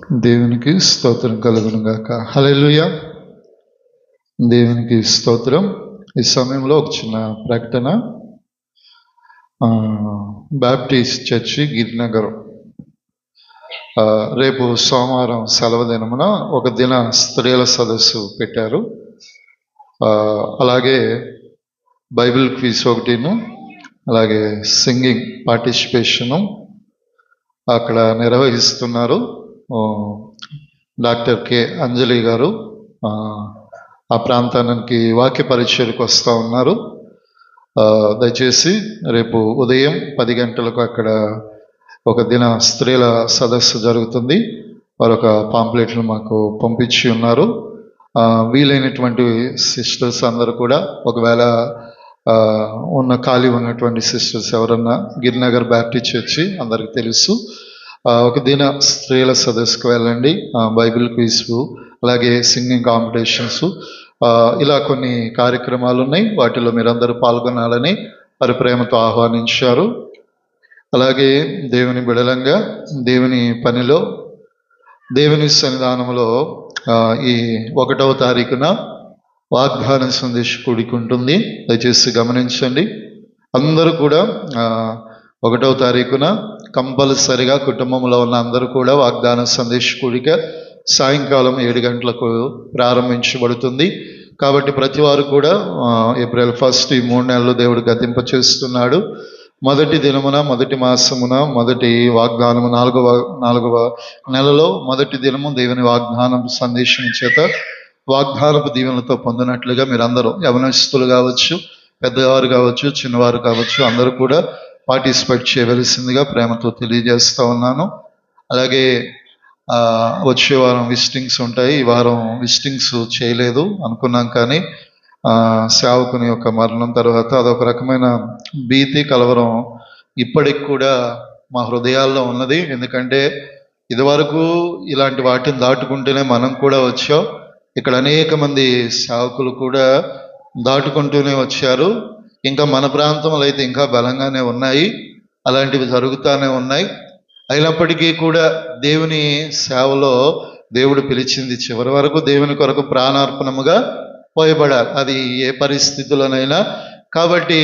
దేవునికి స్తోత్రం కలుగును గాక. హల్లెలూయా. దేవునికి స్తోత్రం. ఈ సమయంలో ఒక చిన్న ప్రకటన. బాప్టిస్ట్ చర్చి గిరినగర్ రేపు సోమవారం సెలవు దినమున ఒక దిన స్త్రీల సదస్సు పెట్టారు. అలాగే బైబిల్ క్విజ్ ఒకటిను, అలాగే సింగింగ్ పార్టిసిపేషను అక్కడ నిర్వహిస్తున్నారు. డాక్టర్ కె అంజలి గారు ఆ ప్రాంతానికి వాక్య పరిచయకు వస్తూ ఉన్నారు. దయచేసి రేపు ఉదయం 10 గంటలకు అక్కడ ఒక దిన స్త్రీల సదస్సు జరుగుతుంది. వారొక పాంప్లెట్లు మాకు పంపించి ఉన్నారు. వీలైనటువంటి సిస్టర్స్ అందరూ కూడా ఒకవేళ ఖాళీ ఉన్నటువంటి సిస్టర్స్ ఎవరన్నా గిరినగర్ బాప్టిస్ట్ చర్చి అందరికి తెలుసు, ఒక దిన స్త్రీల సదస్సుకు వెళ్ళండి. బైబిల్ క్విజ్, అలాగే సింగింగ్ కాంపిటీషన్స్, ఇలా కొన్ని కార్యక్రమాలు ఉన్నాయి. వాటిలో మీరందరూ పాల్గొనాలని వారి ప్రేమతో ఆహ్వానించారు. అలాగే దేవుని బిడలంగా దేవుని పనిలో దేవుని సన్నిధానంలో ఈ 1వ తారీఖున వాగ్దాన సందేశ కూడిక ఉంటుంది. దయచేసి గమనించండి. అందరూ కూడా 1వ తారీఖున కంపల్సరిగా కుటుంబంలో ఉన్న అందరూ కూడా వాగ్దాన సందేశ కూడిక సాయంకాలం 7 గంటలకు ప్రారంభించబడుతుంది. కాబట్టి ప్రతి వారు కూడా ఏప్రిల్ 1 ఈ 3 నెలలు దేవుడు గతింప చేస్తున్నాడు. మొదటి దినమున, మొదటి మాసమున, మొదటి వాగ్దానము 4వ నెలలో మొదటి దినము దేవుని వాగ్దానం సందేశం చేత వాగ్దానపు దీవెనలతో పొందినట్లుగా మీరందరూ యవనస్తులు కావచ్చు, పెద్దవారు కావచ్చు, చిన్నవారు కావచ్చు, అందరూ కూడా పార్టిసిపేట్ చేయవలసిందిగా ప్రేమతో తెలియజేస్తూ ఉన్నాను. అలాగే వచ్చే వారం విజిటింగ్స్ ఉంటాయి. ఈ వారం విజిటింగ్స్ చేయలేదు అనుకున్నాం, కానీ సేవకుని యొక్క మరణం తర్వాత అదొక రకమైన భీతి, కలవరం ఇప్పటికి కూడా మా హృదయాల్లో ఉన్నది. ఎందుకంటే ఇదివరకు ఇలాంటి వాటిని దాటుకుంటూనే మనం కూడా వచ్చాం. ఇక్కడ అనేక మంది సేవకులు కూడా దాటుకుంటూనే వచ్చారు. ఇంకా మన ప్రాంతంలో అయితే ఇంకా బలంగానే ఉన్నాయి, అలాంటివి జరుగుతూనే ఉన్నాయి. అయినప్పటికీ కూడా దేవుని సేవలో దేవుడు పిలిచింది చివరి వరకు దేవుని కొరకు ప్రాణార్పణముగా పోయబడాలి, అది ఏ పరిస్థితుల్లోనైనా. కాబట్టి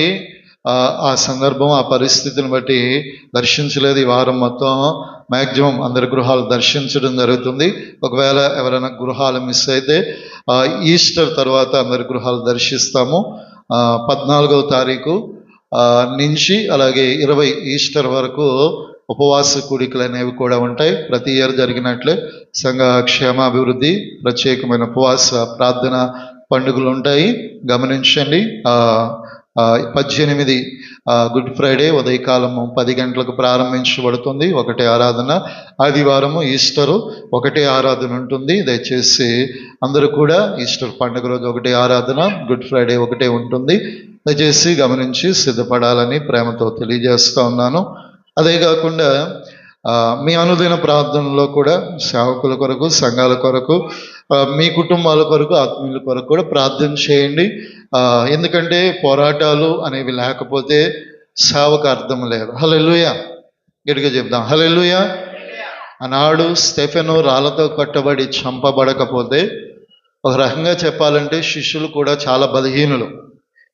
ఆ సందర్భం, ఆ పరిస్థితిని బట్టి దర్శించలేదు. ఈ వారం మొత్తం మ్యాక్సిమం అందరి గృహాలు దర్శించడం జరుగుతుంది. ఒకవేళ ఎవరైనా గృహాలు మిస్ అయితే ఈస్టర్ తర్వాత అందరి గృహాలు దర్శిస్తాము. 14వ తారీఖు నుంచి అలాగే 20 ఈస్టర్ వరకు ఉపవాస కూడికలు అనేవి కూడా ఉంటాయి. ప్రతి ఇయర్ జరిగినట్లే సంఘ క్షేమాభివృద్ధి ప్రత్యేకమైన ఉపవాస ప్రార్థన పండుగలు ఉంటాయి. గమనించండి. 18 గుడ్ ఫ్రైడే ఉదయకాలము 10 గంటలకు ప్రారంభించబడుతుంది. 1 ఆరాధన. ఆదివారము ఈస్టరు 1 ఆరాధన ఉంటుంది. దయచేసి అందరూ కూడా ఈస్టర్ పండుగ రోజు 1 ఆరాధన, గుడ్ ఫ్రైడే 1 ఉంటుంది. దయచేసి గమనించి సిద్ధపడాలని ప్రేమతో తెలియజేస్తూ ఉన్నాను. అదే కాకుండా మీ అనుదిన ప్రార్థనలో కూడా సేవకుల కొరకు, సంఘాల కొరకు, మీ కుటుంబాల కొరకు, ఆత్మీయుల కొరకు కూడా ప్రార్థన చేయండి. ఎందుకంటే పోరాటాలు అనేవి లేకపోతే సేవకు అర్థం లేదు. హల్లెలూయా. గట్టిగా చెప్దాం, హల్లెలూయా. ఆనాడు స్టెఫెను రాళ్లతో కట్టబడి చంపబడకపోతే, ఒక రకంగా చెప్పాలంటే శిష్యులు కూడా చాలా బలహీనులు.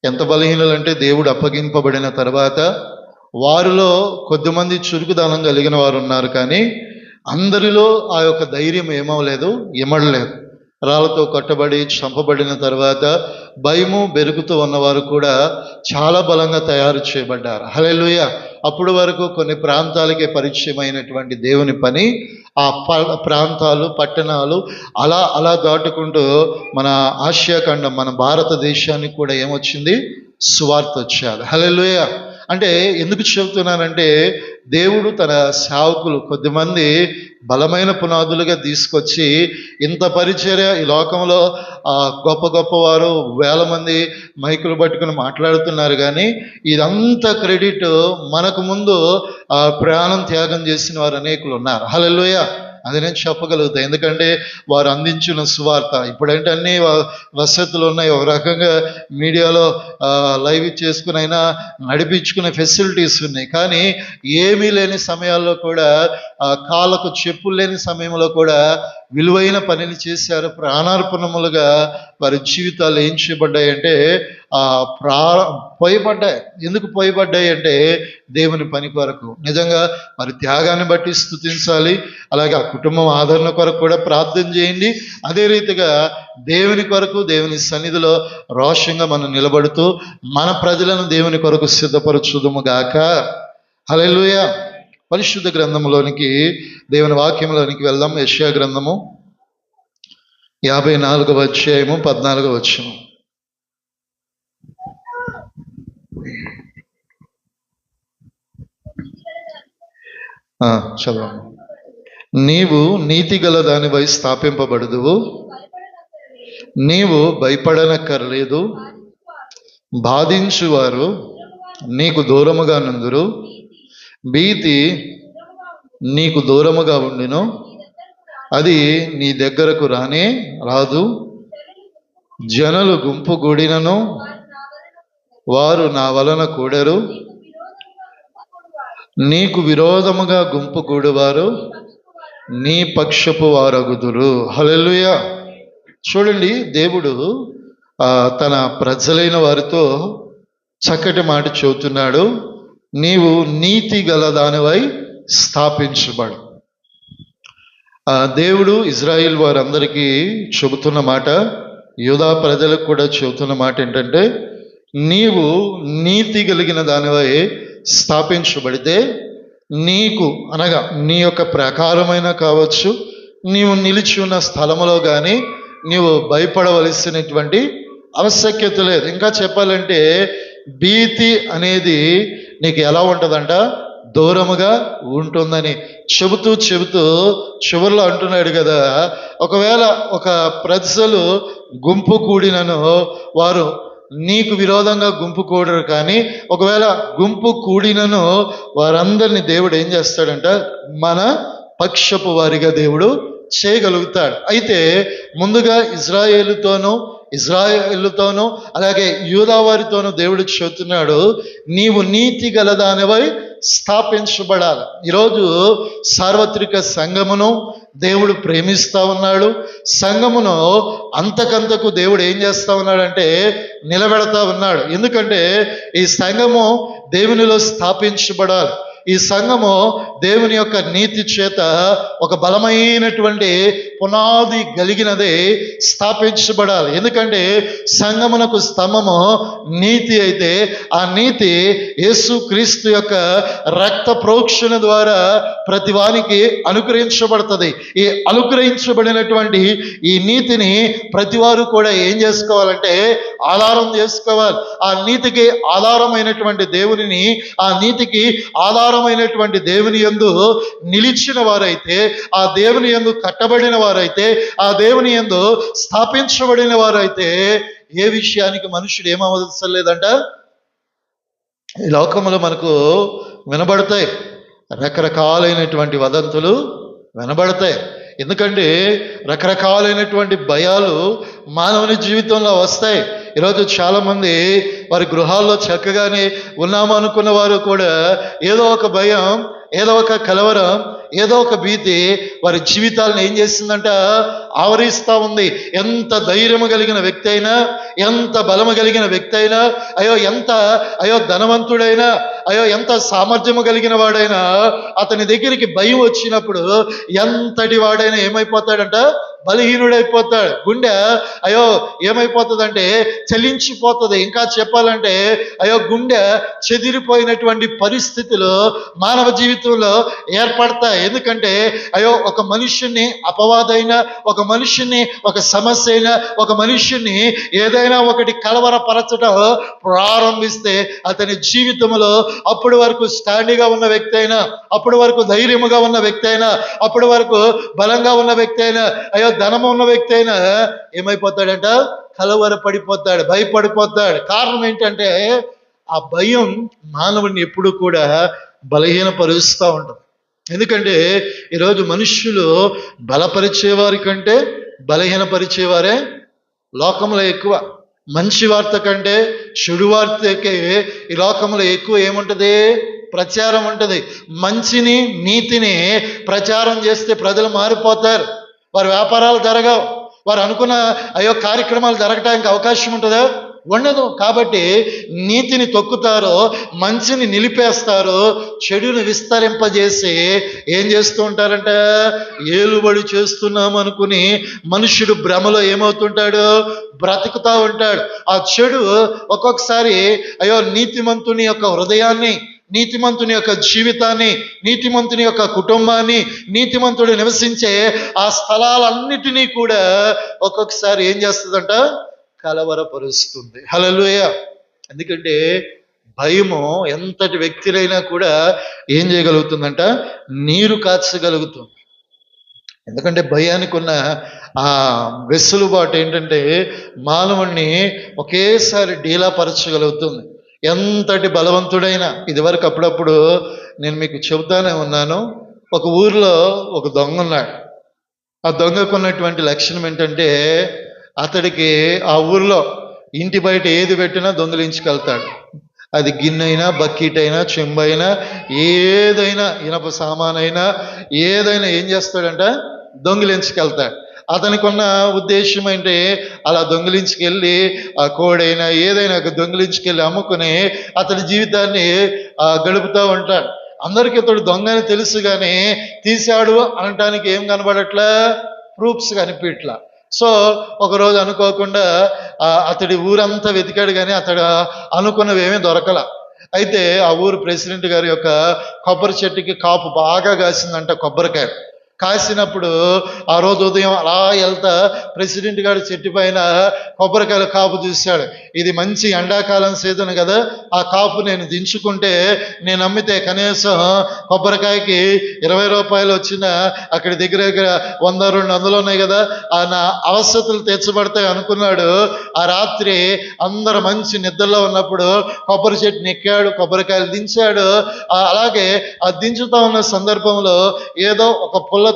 ఎంత బలహీనులు అంటే దేవుడు అప్పగింపబడిన తర్వాత వారిలో కొద్దిమంది చురుకుదనం కలిగిన వారు ఉన్నారు, కానీ అందరిలో ఆ యొక్క ధైర్యం ఏమవలేదు, ఇమడలేదు. రాళ్ళతో కట్టబడి చంపబడిన తర్వాత భయము బెరుగుతూ ఉన్నవారు కూడా చాలా బలంగా తయారు చేయబడ్డారు. హల్లెలూయా. అప్పుడు వరకు కొన్ని ప్రాంతాలకే పరిచయమైనటువంటి దేవుని పని ఆ ప్రాంతాలు, పట్టణాలు అలా దాటుకుంటూ మన ఆసియా ఖండం, మన భారతదేశానికి కూడా ఏమొచ్చింది? సువార్త వచ్చారు. హల్లెలూయా. అంటే ఎందుకు చెబుతున్నానంటే, దేవుడు తన సేవకులు కొద్దిమంది బలమైన పునాదులుగా తీసుకొచ్చి ఇంత పరిచర్య ఈ లోకంలో గొప్ప గొప్పవారు వేల మంది మైకులు పట్టుకుని మాట్లాడుతున్నారు, కానీ ఇదంతా క్రెడిట్ మనకు ముందు ప్రాణం త్యాగం చేసిన వారు అనేకులు ఉన్నారు. హల్లెలూయా. అది నేను చెప్పగలుగుతాను. ఎందుకంటే వారు అందించిన సువార్త. ఇప్పుడంటే అన్ని వసతులు ఉన్నాయి, ఒక రకంగా మీడియాలో లైవ్ చేసుకునైనా నడిపించుకునే ఫెసిలిటీస్ ఉన్నాయి. కానీ ఏమీ లేని సమయాల్లో కూడా, కాళ్ళకు చెప్పులు లేని సమయంలో కూడా విలువైన పనిని చేశారు. ప్రాణార్పణములుగా వారి జీవితాలు ఏం చేయబడ్డాయంటే పోయబడ్డాయి. ఎందుకు పోయబడ్డాయి అంటే దేవుని పని కొరకు. నిజంగా వారి త్యాగాన్ని బట్టి స్తుతించాలి. అలాగే ఆ కుటుంబం ఆదరణ కొరకు కూడా ప్రార్థన చేయండి. అదే రీతిగా దేవుని కొరకు, దేవుని సన్నిధిలో రోషంగా మనం నిలబడుతూ మన ప్రజలను దేవుని కొరకు సిద్ధపరచుదుము గాక. హల్లెలూయా. పరిశుద్ధ గ్రంథంలోనికి, దేవుని వాక్యంలోనికి వెళ్దాం. యెషయా గ్రంథము 54వ అధ్యాయము 14వ వచనం. చదవండి. నీవు నీతి గల దానివై స్థాపింపబడదువు, నీవు భయపడనక్కర్లేదు. బాధించువారు నీకు దూరముగా నుందురు, భీతి నీకు దూరముగా ఉండును, అది నీ దగ్గరకు రానే రాదు. జనులు గుంపు కూడినను వారు నా వలన కూడరు, నీకు విరోధముగా గుంపు కూడువారు నీ పక్షపు వారగుదురు. హల్లెలూయా. చూడండి, దేవుడు తన ప్రజలైన వారితో చక్కటి మాట చెబుతున్నాడు. నీవు నీతి గల దానివై స్థాపించబడు. దేవుడు ఇజ్రాయిల్ వారందరికీ చెబుతున్న మాట, యూదా ప్రజలకు కూడా చెబుతున్న మాట ఏంటంటే, నీవు నీతి కలిగిన దానివై స్థాపించబడితే నీకు, అనగా నీ యొక్క ప్రకారమైన కావచ్చు, నీవు నిలిచి ఉన్న స్థలములో కానీ నీవు భయపడవలసినటువంటి ఆవశ్యకత లేదు. ఇంకా చెప్పాలంటే భీతి అనేది నీకు ఎలా ఉంటుందంట, దూరముగా ఉంటుందని చెబుతూ చివరిలో అంటున్నాడు కదా, ఒకవేళ ఒక ప్రజలు గుంపు కూడినను వారు నీకు విరోధంగా గుంపు కూడరు, కానీ ఒకవేళ గుంపు కూడినను వారందరినీ దేవుడు ఏం చేస్తాడంట, మన పక్షపు వారిగా దేవుడు చేయగలుగుతాడు. అయితే ముందుగా ఇజ్రాయేలుతోనూ అలాగే యూదా వారితోనూ దేవుడు చెబుతున్నాడు, నీవు నీతి గలదానివై స్థాపించబడాలి. ఈరోజు సార్వత్రిక సంఘమును దేవుడు ప్రేమిస్తూ ఉన్నాడు. సంఘమును అంతకంతకు దేవుడు ఏం చేస్తూ ఉన్నాడంటే నిలబెడతా ఉన్నాడు. ఎందుకంటే ఈ సంఘము దేవునిలో స్థాపించబడాలి. ఈ సంఘము దేవుని యొక్క నీతి చేత ఒక బలమైనటువంటి పునాది కలిగినదే స్థాపించబడాలి. ఎందుకంటే సంఘమునకు స్తంభము నీతి అయితే, ఆ నీతి యేసు క్రీస్తు యొక్క రక్త ప్రోక్షణ ద్వారా ప్రతి వానికి అనుగ్రహించబడుతుంది. ఈ అనుగ్రహించబడినటువంటి ఈ నీతిని ప్రతి వారు కూడా ఏం చేసుకోవాలంటే ఆధారం చేసుకోవాలి. ఆ నీతికి ఆధారమైనటువంటి దేవునిని, ఆ నీతికి ఆధారమైనటువంటి దేవుని యందు నిలిచిన వారైతే, ఆ దేవుని యందు కట్టబడిన వారైతే, ఆ దేవుని యందు స్థాపించబడిన వారైతే ఏ విషయానికి మనుషుడు ఏమవసరం లేదంట. ఈ లోకంలో మనకు వినబడతాయి రకరకాలైనటువంటి వదంతులు వినబడతాయి. ఎందుకంటే రకరకాలైనటువంటి భయాలు మానవుని జీవితంలో వస్తాయి. ఈరోజు చాలామంది వారి గృహాల్లో చక్కగానే ఉన్నాము అనుకున్న వారు కూడా ఏదో ఒక భయం, ఏదో ఒక కలవరం, ఏదో ఒక భీతి వారి జీవితాలను ఏం చేసిందంట, ఆవరిస్తూ ఉంది. ఎంత ధైర్యము కలిగిన వ్యక్తి అయినా, ఎంత బలము కలిగిన వ్యక్తి అయినా, అయ్యో ధనవంతుడైనా, ఎంత సామర్థ్యము కలిగిన వాడైనా, అతని దగ్గరికి భయం వచ్చినప్పుడు ఎంతటి వాడైనా ఏమైపోతాడంట, బలహీనుడైపోతాడు. గుండె ఏమైపోతుందంటే చలించిపోతుంది. ఇంకా చెప్పాలంటే గుండె చెదిరిపోయినటువంటి పరిస్థితులు మానవ జీవితంలో ఏర్పడతాయి. ఎందుకంటే ఒక మనుష్యుని అపవాదైనా, ఒక మనుష్యుని ఒక సమస్య అయినా, ఒక మనుష్యుని ఏదైనా ఒకటి కలవరపరచడం ప్రారంభిస్తే అతని జీవితంలో అప్పటి వరకు స్టాండీగా ఉన్న వ్యక్తి అయినా, అప్పటి వరకు ధైర్యముగా ఉన్న వ్యక్తి అయినా, అప్పటి వరకు బలంగా ఉన్న వ్యక్తి అయినా, ధనము ఉన్న వ్యక్తి అయినా ఏమైపోతాడంట, కలవరపడిపోతాడు, భయపడిపోతాడు. కారణం ఏంటంటే ఆ భయం మానవుడిని ఎప్పుడు కూడా బలహీనపరుస్తూ ఉంటుంది. ఎందుకంటే ఈరోజు మనుష్యులు బలపరిచేవారి కంటే బలహీనపరిచేవారే లోకంలో ఎక్కువ. మంచి వార్త కంటే చెడు వార్తకే ఈ లోకంలో ఎక్కువ ఏముంటుంది? ప్రచారం ఉంటుంది. మంచిని, నీతిని ప్రచారం చేస్తే ప్రజలు మారిపోతారు. వారి వ్యాపారాలు జరగవు. వారు అనుకున్న కార్యక్రమాలు జరగటానికి అవకాశం ఉంటుందా? ఉండదు. కాబట్టి నీతిని తొక్కుతారో, మంచిని నిలిపేస్తారో, చెడుని విస్తరింపజేసి ఏం చేస్తూ ఉంటారంట? ఏలుబడి చేస్తున్నాం అనుకుని మనుష్యుడు భ్రమలో ఏమవుతుంటాడు? బ్రతుకుతూ ఉంటాడు. ఆ చెడు ఒక్కొక్కసారి నీతిమంతుని యొక్క హృదయాన్ని, నీతిమంతుని యొక్క జీవితాన్ని, నీతిమంతుని యొక్క కుటుంబాన్ని, నీతిమంతుడు నివసించే ఆ స్థలాలన్నిటినీ కూడా ఒక్కొక్కసారి ఏం చేస్తుందంట? కలవరపరుస్తుంది. హల్లెలూయా. ఎందుకంటే భయము ఎంతటి వ్యక్తులైనా కూడా ఏం చేయగలుగుతుందంట? నీరు కాచగలుగుతుంది. ఎందుకంటే భయానికి ఉన్న ఆ వెసులుబాటు ఏంటంటే మానవుణ్ణి ఒకేసారి డీలాపరచగలుగుతుంది. ఎంతటి బలవంతుడైనా. ఇదివరకు అప్పుడప్పుడు నేను మీకు చెబుతానే ఉన్నాను. ఒక ఊరిలో ఒక దొంగ ఉన్నాడు. ఆ దొంగకు ఉన్నటువంటి లక్షణం ఏంటంటే అతడికి ఆ ఊర్లో ఇంటి బయట ఏది పెట్టినా దొంగిలించుకెళ్తాడు. అది గిన్నె అయినా, బకెట్ అయినా, చెంబు అయినా, ఏదైనా, ఇనప సామానైనా ఏదైనా ఏం చేస్తాడంట? దొంగిలించుకెళ్తాడు. అతనికి ఉన్న ఉద్దేశం ఏంటి? అలా దొంగిలించుకెళ్ళి ఆ కోడైనా ఏదైనా దొంగిలించుకెళ్ళి అమ్ముకుని అతడి జీవితాన్ని గడుపుతూ ఉంటాడు. అందరికీ అతడు దొంగ అని తెలుసు, కానీ తీశాడు అనటానికి ఏం కనబడట్లా? ప్రూఫ్స్ కనిపించట్లా. సో ఒకరోజు అనుకోకుండా అతడి ఊరంతా వెతికాడు, కానీ అతడు అనుకున్నవి ఏమీ దొరకల. అయితే ఆ ఊరు ప్రెసిడెంట్ గారి యొక్క కొబ్బరి చెట్టుకి కాపు బాగా కాసిందంట. కొబ్బరికాయ కాసినప్పుడు ఆ రోజు ఉదయం అలా వెళ్తా ప్రెసిడెంట్ గారి చెట్టు పైన కొబ్బరికాయల కాపు చూశాడు. ఇది మంచి ఎండాకాలం సీజన్ కదా, ఆ కాపు నేను దించుకుంటే, నేను అమ్మితే కనీసం కొబ్బరికాయకి 20 రూపాయలు వచ్చిన అక్కడి దగ్గర 100-200 ఉన్నాయి కదా, నా అవసరతలు తెచ్చబడతాయి అనుకున్నాడు. ఆ రాత్రి అందరు మంచి నిద్రలో ఉన్నప్పుడు కొబ్బరి చెట్టుని ఎక్కాడు, కొబ్బరికాయలు దించాడు. అలాగే ఆ దించుతా ఉన్న సందర్భంలో ఏదో ఒక పుల్లతో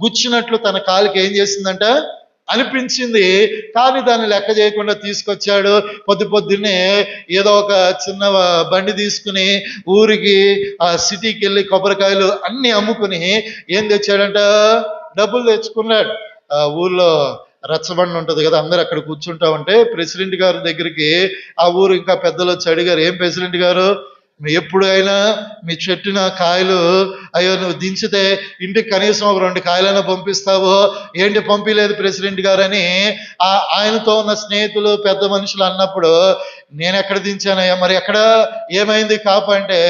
గుచ్చినట్లు తన కాలికి ఏం చేసిందంట? అనిపించింది. కానీ దాన్ని లెక్క చేయకుండా తీసుకొచ్చాడు. పొద్దున్నే ఏదో ఒక చిన్న బండి తీసుకుని ఊరికి ఆ సిటీకి వెళ్ళి కొబ్బరికాయలు అన్ని అమ్ముకుని ఏం తెచ్చాడంట? డబ్బులు తెచ్చుకున్నాడు. ఊళ్ళో రచ్చబండి ఉంటుంది కదా, అందరు అక్కడ కూర్చుంటా ఉంటే ప్రెసిడెంట్ గారి దగ్గరికి ఆ ఊరు ఇంకా పెద్దలు వచ్చి అడిగారు, ఏం ప్రెసిడెంట్ గారు, ఎప్పుడైనా మీ చెట్టున కాయలు నువ్వు దించితే ఇంటికి కనీసం ఒక 2 కాయలైనా పంపిస్తావో ఏంటి? పంపించలేదు ప్రెసిడెంట్ గారని ఆయనతో ఉన్న స్నేహితులు, పెద్ద మనుషులు అన్నప్పుడు, నేను ఎక్కడ దించానయ్యా, మరి ఎక్కడ ఏమైంది కాపు అంటే,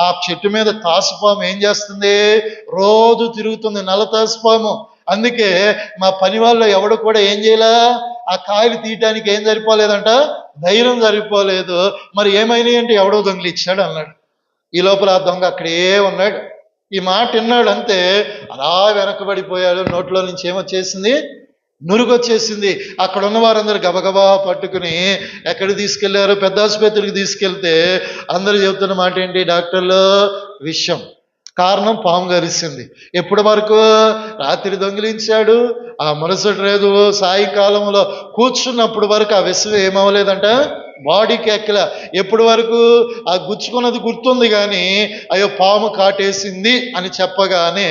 ఆ చెట్టు మీద తాసుపాము ఏం చేస్తుంది? రోజు తిరుగుతుంది, నల్ల తాసుపాము. అందుకే మా పని వాళ్ళు ఎవడు కూడా ఏం చేయాల? ఆ కాయలు తీయటానికి ఏం సరిపోలేదంట? ధైర్యం సరిపోలేదు. మరి ఏమైనాయి అంటే, ఎవడో దొంగలు ఇచ్చాడు అన్నాడు. ఈ లోపల ఆ దొంగ అక్కడే ఉన్నాడు. ఈ మాట విన్నాడు అంతే, అలా వెనకబడిపోయాడు. నోట్లో నుంచి ఏమొచ్చేసింది? నురుగొచ్చేసింది. అక్కడ ఉన్న వారందరూ గబగబా పట్టుకుని ఎక్కడికి తీసుకెళ్లారు? పెద్ద ఆసుపత్రికి తీసుకెళ్తే అందరూ చెబుతున్న మాట ఏంటి? డాక్టర్లు, విషం. కారణం పాము గరిసింది. ఎప్పటి వరకు? రాత్రి దొంగిలించాడు, ఆ మరుసటి రోజు సాయంకాలంలో కూర్చున్నప్పుడు వరకు ఆ విషం ఏమవ్వలేదంట? బాడీకి ఎక్కల. ఎప్పటి వరకు? ఆ గుచ్చుకున్నది గుర్తుంది, కానీ పాము కాటేసింది అని చెప్పగానే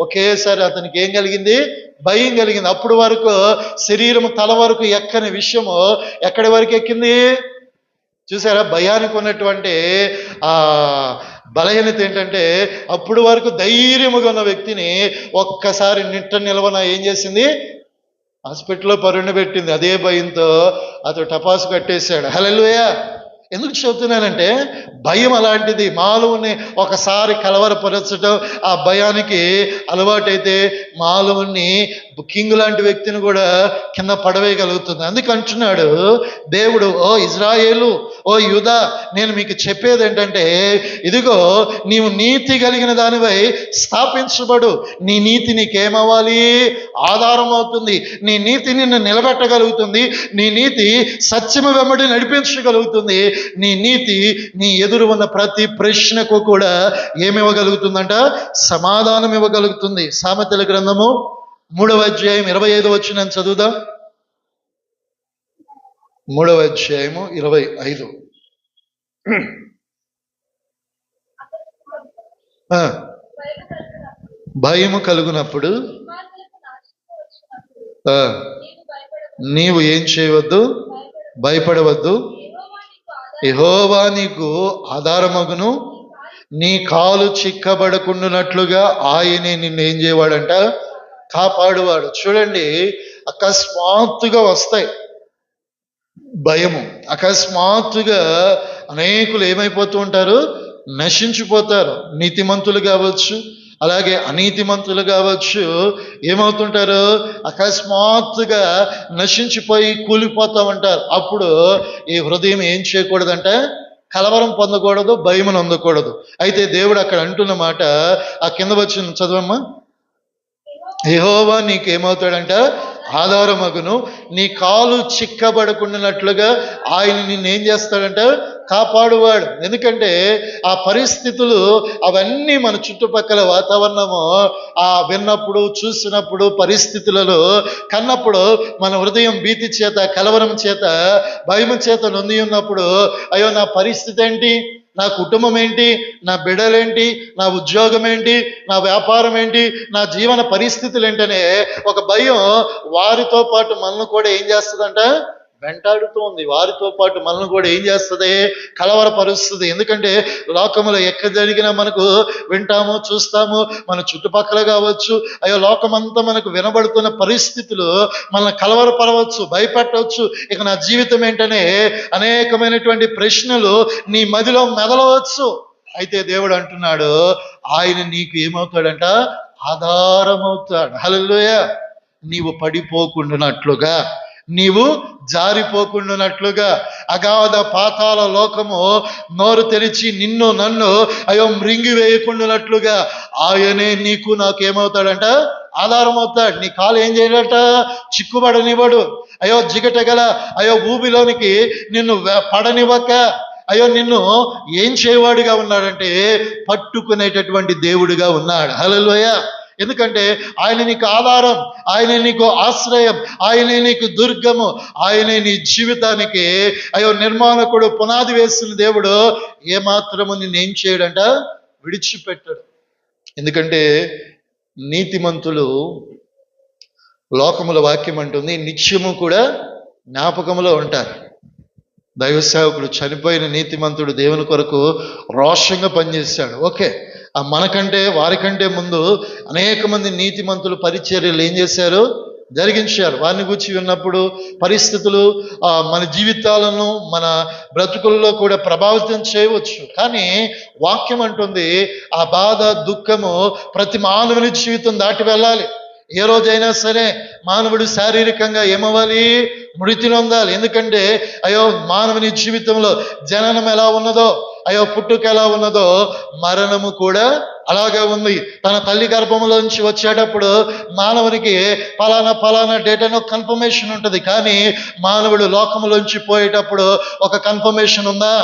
ఒకేసారి అతనికి ఏం కలిగింది? భయం కలిగింది. అప్పుడు వరకు శరీరం తల వరకు ఎక్కని విషయము ఎక్కడి వరకు ఎక్కింది? చూసారా? భయానికి ఉన్నటువంటి ఆ బలహీనత ఏంటంటే, అప్పుడు వరకు ధైర్యముగా ఉన్న వ్యక్తిని ఒక్కసారి నిలవన ఏం చేసింది? హాస్పిటల్లో పెట్టింది. అదే భయంతో అతడు టపాసు కట్టేశాడు. హల్లెలూయా. ఎందుకు చెబుతున్నానంటే, భయం అలాంటిది. మానవుని ఒకసారి కలవరపరచడం, ఆ భయానికి అలవాటైతే మానవుని కింగ్ లాంటి వ్యక్తిని కూడా కింద పడవేయగలుగుతుంది. అందుకు అంటున్నాడు దేవుడు, ఓ ఇజ్రాయేలు, ఓ యూదా, నేను మీకు చెప్పేది ఏంటంటే, ఇదిగో నీవు నీతి కలిగిన దానివై స్థాపించబడు. నీ నీతి నీకేమవ్వాలి? ఆధారం అవుతుంది. నీ నీతి నిన్ను నిలబెట్టగలుగుతుంది. నీ నీతి సత్యము వెంబడి నడిపించగలుగుతుంది. నీ నీతి నీ ఎదురు ఉన్న ప్రతి ప్రశ్నకు కూడా ఏమివ్వగలుగుతుందంట? సమాధానం ఇవ్వగలుగుతుంది. సామెతల గ్రంథము 3వ అధ్యాయం 25 వచనం చదువుదాం. 3వ అధ్యాయము 25. భయము కలుగునప్పుడు నీవు ఏం చేయవద్దు? భయపడవద్దు. యెహోవా నీకు ఆధారమగును, నీ కాలు చిక్కబడకుండానట్లుగా ఆయనే నిన్ను ఏం చేయవాడంట? కాపాడువాడు. చూడండి, అకస్మాత్తుగా వస్తాయి భయము. అకస్మాత్తుగా అనేకులు ఏమైపోతూ ఉంటారు? నశించిపోతారు. నీతిమంతులు కావచ్చు, అలాగే అనీతిమంతులు కావచ్చు, ఏమవుతుంటారు? అకస్మాత్తుగా నశించిపోయి కూలిపోతూ ఉంటారు. అప్పుడు ఈ హృదయం ఏం చేయకూడదంటే కలవరం పొందకూడదు, భయమును అందకూడదు. అయితే దేవుడు అక్కడ అంటున్న మాట ఆ కింద వచ్చిన చదవమ్మా. యెహోవా నీకేమవుతాడంట? ఆధారమగును, నీ కాలు చిక్కబడకుండానట్లుగా ఆయన నిన్నేం చేస్తాడంట? కాపాడువాడు. ఎందుకంటే ఆ పరిస్థితులు అవన్నీ మన చుట్టుపక్కల వాతావరణము విన్నప్పుడు, చూసినప్పుడు, పరిస్థితులలో కన్నప్పుడు మన హృదయం భీతి చేత, కలవరం చేత, భయం చేత నొంది ఉన్నప్పుడు, అయ్యో నా పరిస్థితి ఏంటి, నా కుటుంబం ఏంటి, నా బిడ్డలేంటి, నా ఉద్యోగం ఏంటి, నా వ్యాపారం ఏంటి, నా జీవన పరిస్థితులు ఏంటనే ఒక భయం వారితో పాటు మనల్ని కూడా ఏం చేస్తుందంట? వెంటాడుతూ ఉంది. వారితో పాటు మనల్ని కూడా ఏం చేస్తుంది? కలవరపరుస్తుంది. ఎందుకంటే లోకములో ఎక్కడ జరిగినా మనకు వింటాము, చూస్తాము. మన చుట్టుపక్కల కావచ్చు, అయ్యో లోకమంతా మనకు వినబడుతున్న పరిస్థితులు మనల్ని కలవరపరవచ్చు, భయపెట్టవచ్చు. ఇక నా జీవితం ఏంటనే అనేకమైనటువంటి ప్రశ్నలు నీ మదిలో మెదలవచ్చు. అయితే దేవుడు అంటున్నాడు, ఆయన నీకు ఏమవుతాడంట? ఆధారమవుతాడు. హల్లెలూయా. నీవు పడిపోకుండానట్లుగా, నీవు జారిపోకుండానట్లుగా, అగాధ పాతాళ లోకము నోరు తెరిచి నిన్ను నన్ను అయ్యో మృంగివేయకుండానట్లుగా ఆయనే నీకు నాకేమవుతాడంట? ఆధారం అవుతాడు. నీ కాలు ఏం చేయడట? చిక్కుబడనివ్వడు. అయ్యో జిగటగల అయ్యో ఊబిలోనికి నిన్ను పడనివ్వక, అయ్యో నిన్ను ఏం చేయవాడుగా ఉన్నాడంటే పట్టుకునేటటువంటి దేవుడిగా ఉన్నాడు. హల్లెలూయా. ఎందుకంటే ఆయన నీకు ఆధారం, ఆయనే నీకు ఆశ్రయం, ఆయనే నీకు దుర్గము, ఆయనే నీ జీవితానికి అయ్యో నిర్మాణకుడు, పునాది వేస్తున్న దేవుడు. ఏమాత్రము నిన్నేం చేయడంట? విడిచిపెట్టడు. ఎందుకంటే నీతిమంతులు లోకముల వాక్యం అంటుంది నిత్యము కూడా జ్ఞాపకములో ఉంటారు. దైవ సేవకుడు, చనిపోయిన నీతిమంతుడు దేవుని కొరకు రోషంగా పనిచేశాడు. ఓకే, మనకంటే వారికంటే ముందు అనేక మంది నీతిమంతులు పరిచర్యలు ఏం చేశారు? జరిగించారు. వారిని గురించి విన్నప్పుడు పరిస్థితులు మన జీవితాలను, మన బ్రతుకుల్లో కూడా ప్రభావితం చేయవచ్చు. కానీ వాక్యం అంటుంది ఆ బాధ, దుఃఖము ప్రతి మానవుని జీవితం దాటి వెళ్ళాలి. ఏ రోజైనా సరే మానవుడు శారీరకంగా ఏమవ్వాలి? మృతి నొందాలి. ఎందుకంటే అయ్యో మానవుని జీవితంలో జననం ఎలా ఉన్నదో, అయ్యో పుట్టుక ఎలా ఉన్నదో, మరణము కూడా అలాగే ఉంది. తన తల్లి గర్భంలోంచి వచ్చేటప్పుడు మానవునికి ఫలానా డేట్ అని ఒక కన్ఫర్మేషన్ ఉంటుంది. కానీ మానవుడు లోకములోంచి పోయేటప్పుడు ఒక కన్ఫర్మేషన్ ఉందా?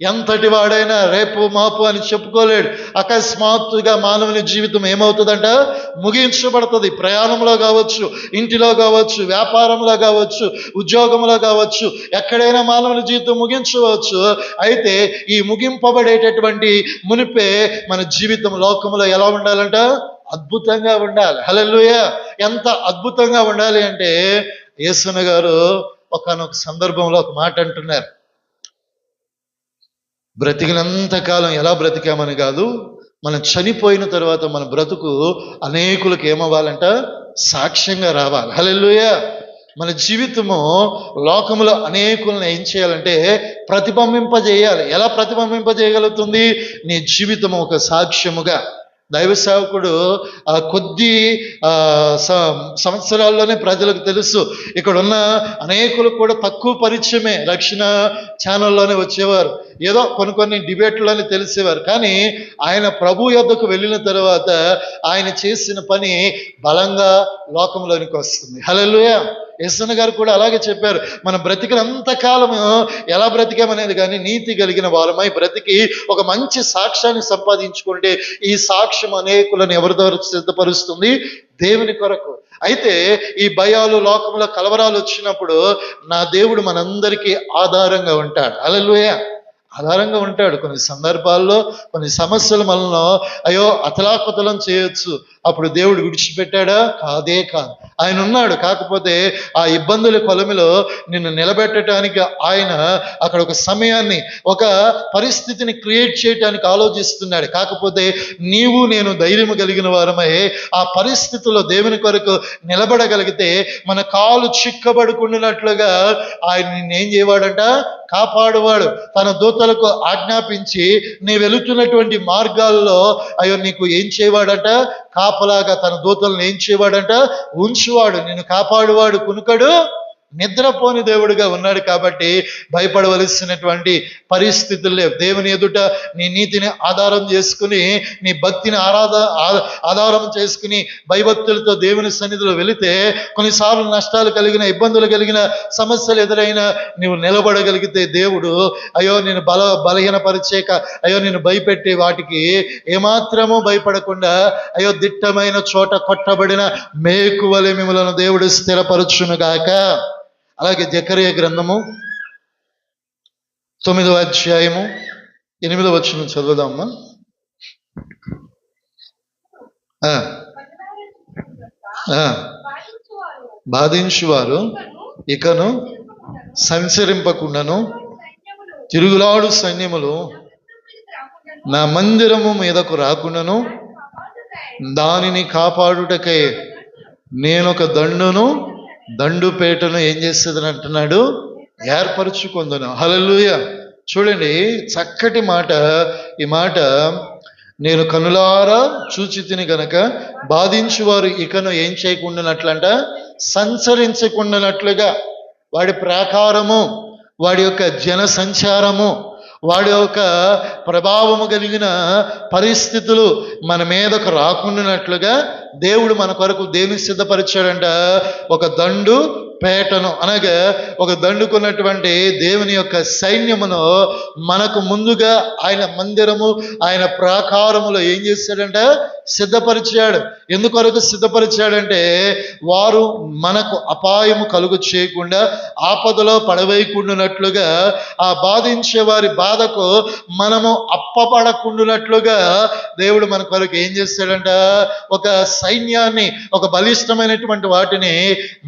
ఎంతటి వాడైనా రేపు మాపు అని చెప్పుకోలేడు. అకస్మాత్తుగా మానవుని జీవితం ఏమవుతుందంట? ముగించబడుతుంది. ప్రయాణంలో కావచ్చు, ఇంటిలో కావచ్చు, వ్యాపారంలో కావచ్చు, ఉద్యోగంలో కావచ్చు, ఎక్కడైనా మానవుని జీవితం ముగించవచ్చు. అయితే ఈ ముగింపబడేటటువంటి మునిపే మన జీవితం లోకంలో ఎలా ఉండాలంట? అద్భుతంగా ఉండాలి. హల్లెలూయా. ఎంత అద్భుతంగా ఉండాలి అంటే యేసయ్య గారు ఒకానొక సందర్భంలో ఒక మాట అంటున్నారు. బ్రతికినంత కాలం ఎలా బ్రతికామని కాదు, మనం చనిపోయిన తర్వాత మన బ్రతుకు అనేకులకు ఏమవ్వాలంట? సాక్ష్యంగా రావాలి. హల్లెలూయా. మన జీవితము లోకములో అనేకులను ఏం చేయాలంటే ప్రతిబింబింపజేయాలి. ఎలా ప్రతిబింబింపజేయగలుగుతుంది? నీ జీవితము ఒక సాక్ష్యముగా. దైవ సేవకుడు కొద్ది సంవత్సరాల్లోనే ప్రజలకు తెలుసు. ఇక్కడ ఉన్న అనేకులు కూడా తక్కువ పరిచయమే రక్షణ ఛానల్లోనే వచ్చేవారు. ఏదో కొన్ని డిబేట్లని తెలిసేవారు. కానీ ఆయన ప్రభు యొద్దకు వెళ్ళిన తర్వాత ఆయన చేసిన పని బలంగా లోకంలోనికి వస్తుంది. హల్లెలూయా. యేసన్న గారు కూడా అలాగే చెప్పారు, మనం బ్రతికినంత కాలము ఎలా బ్రతికామనేది కానీ నీతి కలిగిన వారమై బ్రతికి ఒక మంచి సాక్ష్యాన్ని సంపాదించుకుంటే ఈ సాక్ష్యం అనేకులను ఎవరి ద్వారా సిద్ధపరుస్తుంది? దేవుని కొరకు. అయితే ఈ భయాలు, లోకంలో కలవరాలు వచ్చినప్పుడు నా దేవుడు మనందరికీ ఆధారంగా ఉంటాడు. హల్లెలూయా. ఆధారంగా ఉంటాడు. కొన్ని సందర్భాల్లో కొన్ని సమస్యలు మనలో అయ్యో అతలాకుతలం చేయొచ్చు. అప్పుడు దేవుడు విడిచిపెట్టాడా? కాదే కాదు, ఆయన ఉన్నాడు. కాకపోతే ఆ ఇబ్బందుల కొలమిలో నిన్ను నిలబెట్టడానికి ఆయన అక్కడ ఒక సమయాన్ని, ఒక పరిస్థితిని క్రియేట్ చేయడానికి ఆలోచిస్తున్నాడు. కాకపోతే నీవు నేను ధైర్యం కలిగిన వారమై ఆ పరిస్థితుల్లో దేవుని కొరకు నిలబడగలిగితే మన కాలు చిక్కబడుకున్నట్లుగా ఆయన నిన్నేం చేయవాడంట? కాపాడువాడు. తన దూతలకు ఆజ్ఞాపించి నీ వెళుతున్నటువంటి మార్గాల్లో అయ్యో నీకు ఏం చేయవాడంట? కాపలాగా తన దూతలను ఏం చేయవాడంట? ఉంచువాడు. నిన్ను కాపాడువాడు, కునుకడు నిద్రపోని దేవుడిగా ఉన్నాడు. కాబట్టి భయపడవలసినటువంటి పరిస్థితులు లేవు. దేవుని ఎదుట నీ నీతిని ఆధారం చేసుకుని, నీ భక్తిని ఆధారం చేసుకుని భయభక్తులతో దేవుని సన్నిధిలో వెళితే కొన్నిసార్లు నష్టాలు కలిగిన, ఇబ్బందులు కలిగిన, సమస్యలు ఎదురైనా నువ్వు నిలబడగలిగితే దేవుడు అయ్యో నేను బలహీనపరిచేక, అయ్యో నేను భయపెట్టి వాటికి ఏమాత్రమూ భయపడకుండా అయ్యో దిట్టమైన చోట కొట్టబడిన మేకువలె మిమ్మలను దేవుడు స్థిరపరచునుగాక. అలాగే జకరియా గ్రంథము 9వ అధ్యాయము 8వ వచనం చదువుదామా. బాధించువారు ఇకను సంచరింపకుండాను తిరుగులాడు సైన్యములు నా మందిరము మీదకు రాకుండాను దానిని కాపాడుటకై నేనొక దండుపేటను ఏం చేస్తుందని అంటున్నాడు? ఏర్పరచుకుందును. హల్లెలూయా. చూడండి, చక్కటి మాట. ఈ మాట నేను కనులారా చూచి తిని గనక బాధించువారు ఇకను ఏం చేయకుండానట్లంట? సంచరించకుండానట్లుగా. వాడి ప్రాకారము, వాడి యొక్క జన సంచారము, వాడి యొక్క ప్రభావము కలిగిన పరిస్థితులు మన మీదకు రాకుండానట్లుగా దేవుడు మన కొరకు దేని సిద్ధపరిచాడంట? ఒక దండు పేటను, అనగా ఒక దండుకున్నటువంటి దేవుని యొక్క సైన్యమును మనకు ముందుగా ఆయన మందిరము, ఆయన ప్రాకారములో ఏం చేశాడంట? సిద్ధపరిచాడు. ఎందుకొరకు సిద్ధపరిచాడంటే వారు మనకు అపాయము కలుగు చేయకుండా, ఆపదలో పడవేయకుండానట్లుగా, ఆ బాధించే వారి బాధకు మనము అప్పపడకుండానట్లుగా దేవుడు మన కొరకు ఏం చేశాడంట? ఒక సైన్యాన్ని, ఒక బలిష్టమైనటువంటి వాటిని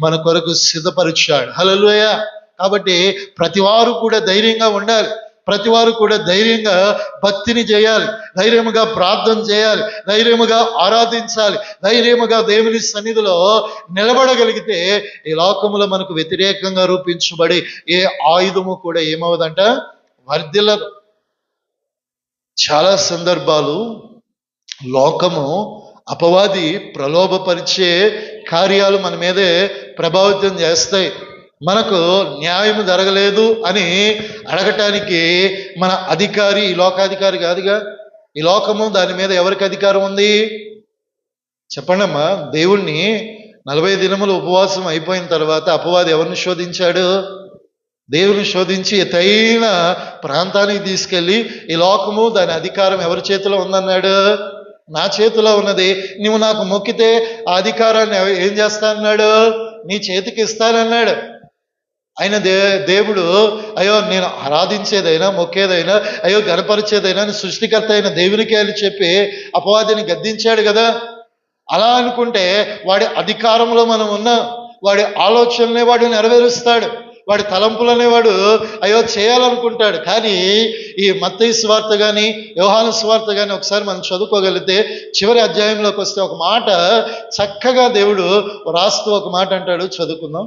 మన కొరకు సిద్ధపరిచాడు. హల్లెలూయా. కాబట్టి ప్రతివారు కూడా ధైర్యంగా ఉండాలి. ప్రతివారు కూడా ధైర్యంగా భక్తిని చేయాలి, ధైర్యముగా ప్రార్థన చేయాలి, ధైర్యముగా ఆరాధించాలి, ధైర్యముగా దేవుని సన్నిధిలో నిలబడగలిగితే ఈ లోకములో మనకు వ్యతిరేకంగా రూపించబడి ఏ ఆయుధము కూడా ఏమవదంట? వర్ధిల్లదు. చాలా సందర్భాలు లోకము, అపవాది ప్రలోభపరిచే కార్యాలు మన మీదే ప్రభావితం చేస్తాయి. మనకు న్యాయం జరగలేదు అని అడగటానికి మన అధికారి ఈ లోకాధికారి కాదుగా. ఈ లోకము, దాని మీద ఎవరికి అధికారం ఉంది? చెప్పండమ్మా. దేవుణ్ణి 40 దినములు ఉపవాసం అయిపోయిన తర్వాత అపవాది ఎవరిని శోధించాడు? దేవుని శోధించి ఎత్తైన ప్రాంతానికి తీసుకెళ్ళి ఈ లోకము, దాని అధికారం ఎవరి చేతిలో ఉందన్నాడు? నా చేతిలో ఉన్నది. నువ్వు నాకు మొక్కితే ఆ అధికారాన్ని ఏం చేస్తానన్నాడు? నీ చేతికి ఇస్తానన్నాడు. ఆయన దేవుడు అయ్యో నేను ఆరాధించేదైనా, మొక్కేదైనా, అయ్యో గణపరిచేదైనా సృష్టికర్త అయిన దేవునికే అని చెప్పి అపవాదిని గద్దించాడు కదా. అలా అనుకుంటే వాడి అధికారంలో మనం ఉన్నాం. వాడి ఆలోచనలే వాడు నెరవేరుస్తాడు, వాడి తలంపులనే వాడు అయ్యో చేయాలనుకుంటాడు. కానీ ఈ మత్తయి సువార్త కానీ, యోహాను సువార్త కానీ ఒకసారి మనం చదువుకోగలిగితే చివరి అధ్యాయంలోకి వస్తే ఒక మాట చక్కగా దేవుడు రాస్తూ ఒక మాట అంటాడు. చదువుకుందాం.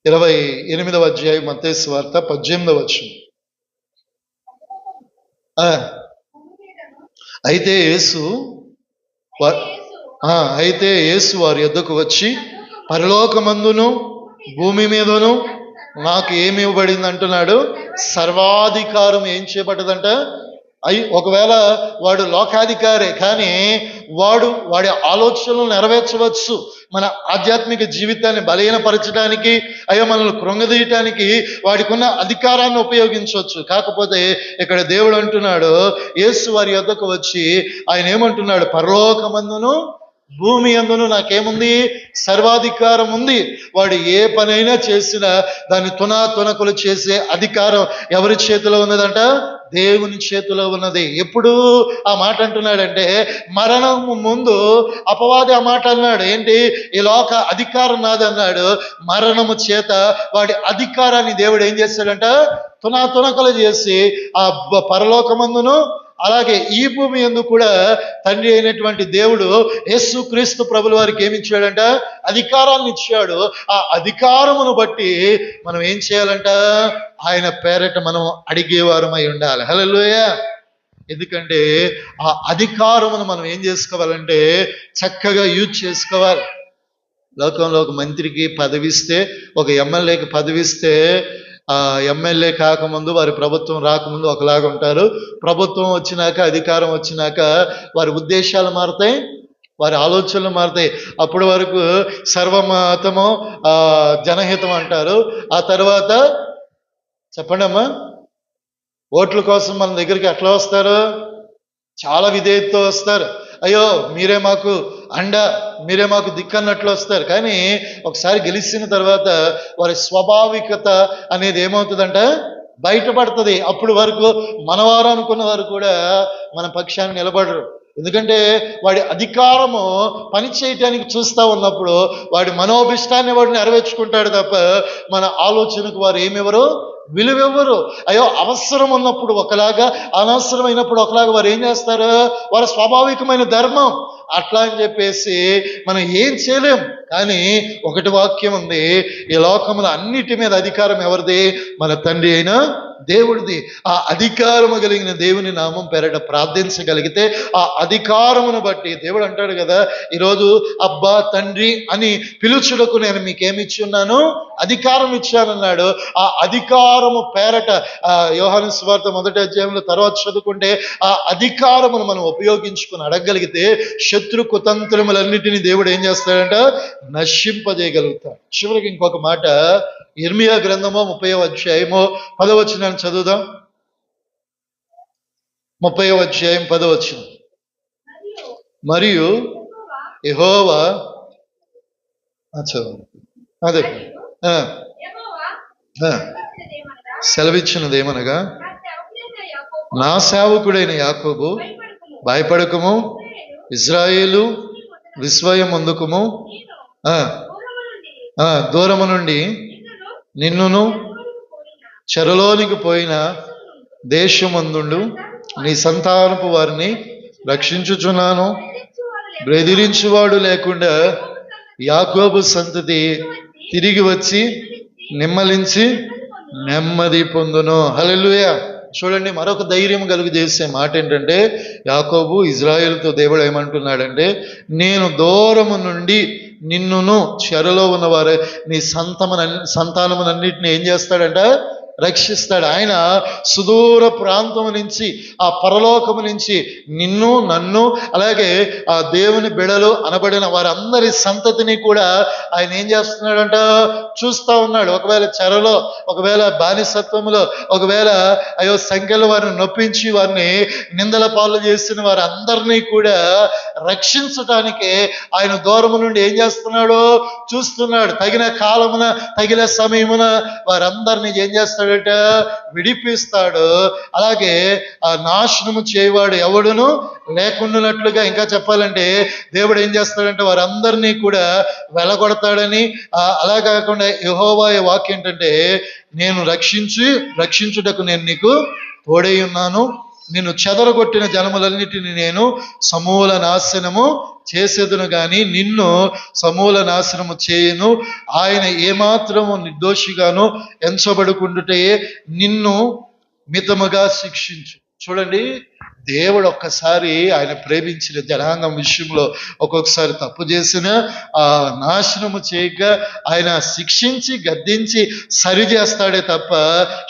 28వ అధ్యాయం మత్తయి సువార్త 18వ వచనం. అయితే యేసు వారి యొద్దకు వచ్చి పరలోకమందును భూమి మీదను నాకు ఏమి ఇవ్వబడింది అంటున్నాడు? సర్వాధికారం ఏం చేయబడ్డదంట? ఒకవేళ వాడు లోకాధికారే, కానీ వాడి ఆలోచనలు నెరవేర్చవచ్చు. మన ఆధ్యాత్మిక జీవితాన్ని బలహీనపరచడానికి, మనల్ని కృంగదీయటానికి వాడికి ఉన్న అధికారాన్ని ఉపయోగించవచ్చు. కాకపోతే ఇక్కడ దేవుడు అంటున్నాడు, యేసు వారి యొద్దకు వచ్చి ఆయన ఏమంటున్నాడు? పరలోకమందును భూమి యందును నాకేముంది? సర్వాధికారం ఉంది. వాడు ఏ పనైనా చేసినా దాన్ని తునాతునకులు చేసే అధికారం ఎవరి చేతిలో ఉన్నదంట? దేవుని చేతిలో ఉన్నది. ఎప్పుడు ఆ మాట అంటున్నాడంటే, మరణం ముందు అపవాది ఆ మాట అన్నాడు. ఏంటి? ఈ లోక అధికారం నాదన్నాడు. మరణము చేత వాడి అధికారాన్ని దేవుడు ఏం చేశాడంట? తునాతునకలు చేసి ఆ పరలోకమందును అలాగే ఈ భూమి యందు కూడా తండ్రి అయినటువంటి దేవుడు యేసుక్రీస్తు ప్రభుల వారికి ఏమి ఇచ్చాడంట? అధికారాన్ని ఇచ్చాడు. ఆ అధికారమును బట్టి మనం ఏం చేయాలంట? ఆయన పేరట మనం అడిగేవారమై ఉండాలి. హల్లెలూయా. ఎందుకంటే ఆ అధికారమును మనం ఏం చేసుకోవాలంటే చక్కగా యూజ్ చేసుకోవాలి. లోకంలో ఒక మంత్రికి పదవిస్తే, ఒక ఎమ్మెల్యేకి పదవిస్తే, ఎమ్మెల్యే కాకముందు, వారి ప్రభుత్వం రాకముందు ఒకలాగా ఉంటారు. ప్రభుత్వం వచ్చినాక, అధికారం వచ్చినాక వారి ఉద్దేశాలు మారుతాయి, వారి ఆలోచనలు మారుతాయి. అప్పటి వరకు సర్వమతము జనహితం అంటారు. ఆ తర్వాత చెప్పండి అమ్మా, ఓట్ల కోసం మన దగ్గరికి ఎట్లా వస్తారు? చాలా విధేయతతో వస్తారు. అయ్యో మీరే మాకు అండ, మీరే మాకు దిక్కన్నట్లు వస్తారు. కానీ ఒకసారి గెలిచిన తర్వాత వారి స్వాభావికత అనేది ఏమవుతుందంట? బయటపడుతుంది. అప్పుడు వరకు మనవారు అనుకున్న వారు కూడా మన పక్షాన్ని నిలబడరు. ఎందుకంటే వాడి అధికారము పని చేయటానికి చూస్తూ ఉన్నప్పుడు వాడి మనోభిష్టాన్ని వాడు నెరవేర్చుకుంటాడు తప్ప మన ఆలోచనకు వారు ఏమివ్వరు, విలువెవ్వరు. అయ్యో అవసరం ఉన్నప్పుడు ఒకలాగా, అనవసరమైనప్పుడు ఒకలాగా వారు ఏం చేస్తారు? వారి స్వాభావికమైన ధర్మం అట్లా అని చెప్పేసి మనం ఏం చేయలేం. కానీ ఒకటి వాక్యం ఉంది, ఈ లోకముల అన్నిటి మీద అధికారం ఎవరిది? మన తండ్రి అయిన దేవుడిది. ఆ అధికారము కలిగిన దేవుని నామం పేరట ప్రార్థించగలిగితే ఆ అధికారమును బట్టి దేవుడు అంటాడు కదా, ఈరోజు అబ్బా తండ్రి అని పిలుచుటకు నేను మీకేమిచ్చి ఉన్నాను? అధికారం ఇచ్చానన్నాడు. ఆ అధికారము పేరట యోహాను సువార్త 1వ అధ్యాయంలో తర్వాత చదువుకుంటే ఆ అధికారమును మనం ఉపయోగించుకుని అడగగలిగితే శత్రు కుతంత్రములన్నిటినీ దేవుడు ఏం చేస్తాడంట? నశింపజేయగలుగుతాడు. చివరికి ఇంకొక మాట, ఇర్మియా గ్రంథము 30వ అధ్యాయము 10వ వచనాన్ని చదువుదాం. 30వ అధ్యాయం 10వ వచనం. మరియు యెహోవా అదే సెలవిచ్చినదేమనగా, నా సేవకుడైన యాకోబు భయపడకము, ఇశ్రాయేలు విస్మయం అందుకుము, దూరము నుండి నిన్నును చెరలోనికి పోయిన దేశమందుండు నీ సంతానపు వారిని రక్షించుచున్నాను. బెదిరించువాడు లేకుండా యాకోబు సంతతి తిరిగి వచ్చి నిమ్మలించి నెమ్మది పొందును. హల్లెలూయా. చూడండి, మరొక ధైర్యం కలుగు చేసే మాట ఏంటంటే, యాకోబు ఇజ్రాయేలుతో దేవుడు ఏమంటున్నాడంటే, నేను దూరము నుండి నిన్నును చెరలో ఉన్నవారే నీ సంతానమునన్నిటిని ఏం చేస్తాడంట? రక్షిస్తాడు. ఆయన సుదూర ప్రాంతము నుంచి, ఆ పరలోకము నుంచి నిన్ను, నన్ను, అలాగే ఆ దేవుని బిడలు అనబడిన వారందరి సంతతిని కూడా ఆయన ఏం చేస్తున్నాడంట? చూస్తూ ఉన్నాడు. ఒకవేళ చెరలో, ఒకవేళ బానిసత్వములో, ఒకవేళ సంఖ్యలో వారిని నొప్పించి వారిని నిందల పాలు చేసిన వారందరినీ కూడా రక్షించటానికి ఆయన దూరము నుండి ఏం చేస్తున్నాడు? చూస్తున్నాడు. తగిన కాలమున, తగిన సమయమున వారందరినీ ఏం చేస్తాడంట? విడిపిస్తాడు. అలాగే ఆ నాశనము చేయవాడు ఎవడును లేకుండానట్లుగా, ఇంకా చెప్పాలంటే దేవుడు ఏం చేస్తాడంటే వారందరినీ కూడా వెలగొడతాడని. అలా కాకుండా యెహోవా వాక్యం ఏంటంటే, నేను రక్షించుటకు నేను నీకు తోడై ఉన్నాను, నిన్ను చెదరగొట్టిన జనములన్నిటిని నేను సమూల నాశనము చేసేదును గాని నిన్ను సమూల నాశనము చేయను. ఆయన ఏమాత్రము నిర్దోషిగాను ఎంచబడుకుంటుటే నిన్ను మితముగా శిక్షించు. చూడండి, దేవుడు ఒక్కసారి ఆయన ప్రేమించిన జనాంగం విషయంలో ఒక్కొక్కసారి తప్పు చేసిన ఆ నాశనము చేయక ఆయన శిక్షించి గద్దించి సరి చేస్తాడే తప్ప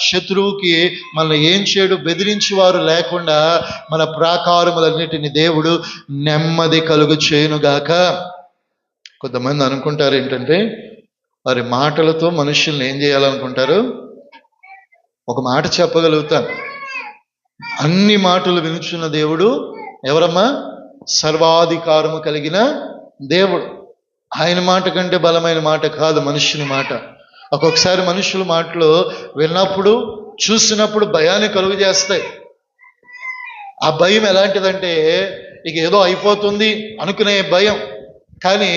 శత్రువుకి మన ఏం చేయడు బెదిరించి వారు లేకుండా మన ప్రాకారములన్నిటిని దేవుడు నెమ్మది కలుగు చేయునుగాక. కొంతమంది అనుకుంటారు ఏంటంటే వారి మాటలతో మనుషుల్ని ఏం చేయాలనుకుంటారు, ఒక మాట చెప్పగలుగుతాను, అన్ని మాటలు వినుచున్న దేవుడు ఎవరమ్మా, సర్వాధికారము కలిగిన దేవుడు. ఆయన మాట కంటే బలమైన మాట కాదు మనుషుని మాట. ఒక్కొక్కసారి మనుషుల మాటలు విన్నప్పుడు చూసినప్పుడు భయాన్ని కలుగు చేస్తాయి. ఆ భయం ఎలాంటిదంటే ఇక ఏదో అయిపోతుంది అనుకునే భయం. కానీ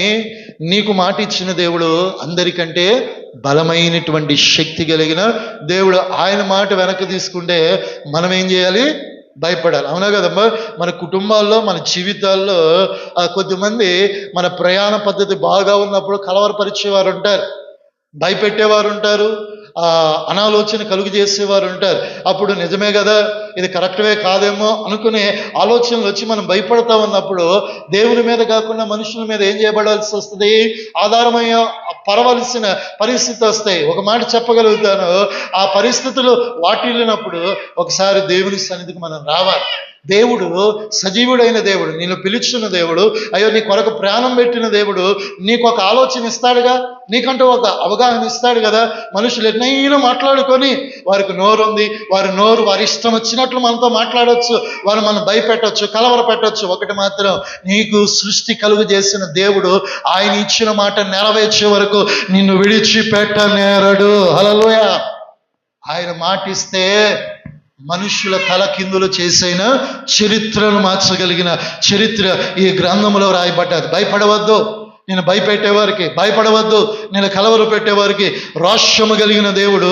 నీకు మాట ఇచ్చిన దేవుడు అందరికంటే బలమైనటువంటి శక్తి కలిగిన దేవుడు. ఆయన మాట వెనక్కి తీసుకుంటే మనం ఏం చేయాలి, భయపడాలి. అవునా కదమ్మా? మన కుటుంబాల్లో మన జీవితాల్లో కొద్దిమంది మన ప్రయాణ పద్ధతి బాగా ఉన్నప్పుడు కలవరపరిచేవారు ఉంటారు, భయపెట్టేవారు ఉంటారు, అనాలోచన కలుగు చేసేవారు ఉంటారు. అప్పుడు నిజమే కదా, ఇది కరెక్ట్వే కాదేమో అనుకునే ఆలోచనలు వచ్చి మనం భయపడతా ఉన్నప్పుడు దేవుని మీద కాకుండా మనుషుల మీద ఏం చేయబడాల్సి వస్తుంది, ఆధారమయ్యే పరవలసిన పరిస్థితి వస్తాయి. ఒక మాట చెప్పగలుగుతాను, ఆ పరిస్థితులు వాటిల్లినప్పుడు ఒకసారి దేవుని సన్నిధికి మనం రావాలి. దేవుడు సజీవుడైన దేవుడు, నిన్ను పిలుచున్న దేవుడు, అయ్యో నీ కొరకు ప్రాణం పెట్టిన దేవుడు నీకు ఒక ఆలోచన ఇస్తాడుగా, నీకంటూ ఒక అవగాహన ఇస్తాడు కదా. మనుషులు ఎన్నైనా మాట్లాడుకొని వారికి నోరు ఉంది, వారి నోరు వారి ఇష్టం వచ్చినట్లు మనతో మాట్లాడవచ్చు, వారు మనం భయపెట్టవచ్చు, కలవర పెట్టవచ్చు. ఒకటి మాత్రం, నీకు సృష్టి కలుగు చేసిన దేవుడు ఆయన ఇచ్చిన మాట నెరవేర్చే వరకు నిన్ను విడిచిపెట్టనేరడు. హల్లెలూయా. ఆయన మాట ఇస్తే మనుషుల తలకిందులు చేసైన చరిత్రను మార్చగలిగిన చరిత్ర ఈ గ్రంథంలో రాయబడ్డది. భయపడవద్దు, నేను భయపెట్టేవారికి భయపడవద్దు, నేను కలవరు పెట్టేవారికి రోషము కలిగిన దేవుడు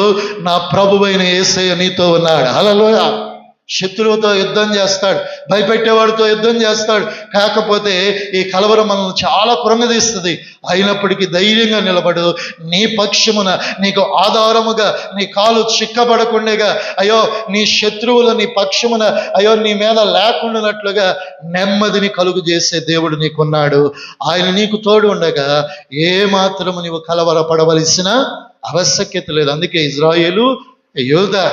నా ప్రభువైన యేసయ్య నీతో ఉన్నాడు. హల్లెలూయా. శత్రువుతో యుద్ధం చేస్తాడు, భయపెట్టేవాడితో యుద్ధం చేస్తాడు. కాకపోతే ఈ కలవరం మనల్ని చాలా కృంగదీస్తుంది. అయినప్పటికీ ధైర్యంగా నిలబడు. నీ పక్షమున నీకు ఆధారముగా నీ కాలు చిక్కబడకుండగా, అయ్యో నీ శత్రువులు నీ పక్షమున అయ్యో నీ మీద లేకుండానట్లుగా నెమ్మదిని కలుగు చేసే దేవుడు నీకున్నాడు. ఆయన నీకు తోడు ఉండగా ఏ మాత్రము నీవు కలవరపడవలసిన ఆవశ్యకత లేదు. అందుకే ఇజ్రాయేలు, యోధా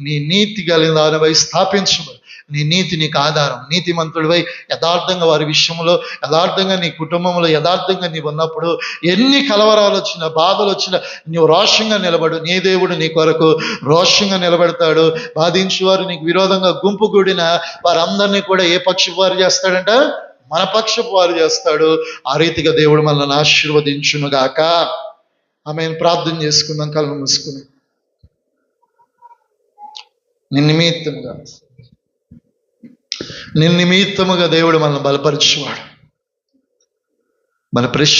నీ నీతి కలిగిన దానిపై స్థాపించబడు. నీ నీతి నీకు ఆధారం. నీతిమంతుడివై యథార్థంగా వారి విషయంలో యథార్థంగా నీ కుటుంబంలో యథార్థంగా నీవు ఉన్నప్పుడు ఎన్ని కలవరాలు వచ్చినా బాధలు వచ్చినా నీవు రోషంగా నిలబడు. నీ దేవుడు నీ కొరకు రోషంగా నిలబెడతాడు. బాధించేవారు నీకు విరోధంగా గుంపు కూడిన వారందరినీ కూడా ఏ పక్షపు వారు చేస్తాడంట, మన పక్షపు వారు చేస్తాడు. ఆ రీతిగా దేవుడు మనల్ని ఆశీర్వదించునుగాక. ఆమెను ప్రార్థన చేసుకుందాం, కళ్ళు మూసుకుని. నిన్నిమిత్తముగా దేవుడు మనల్ని బలపరిచేవాడు. మన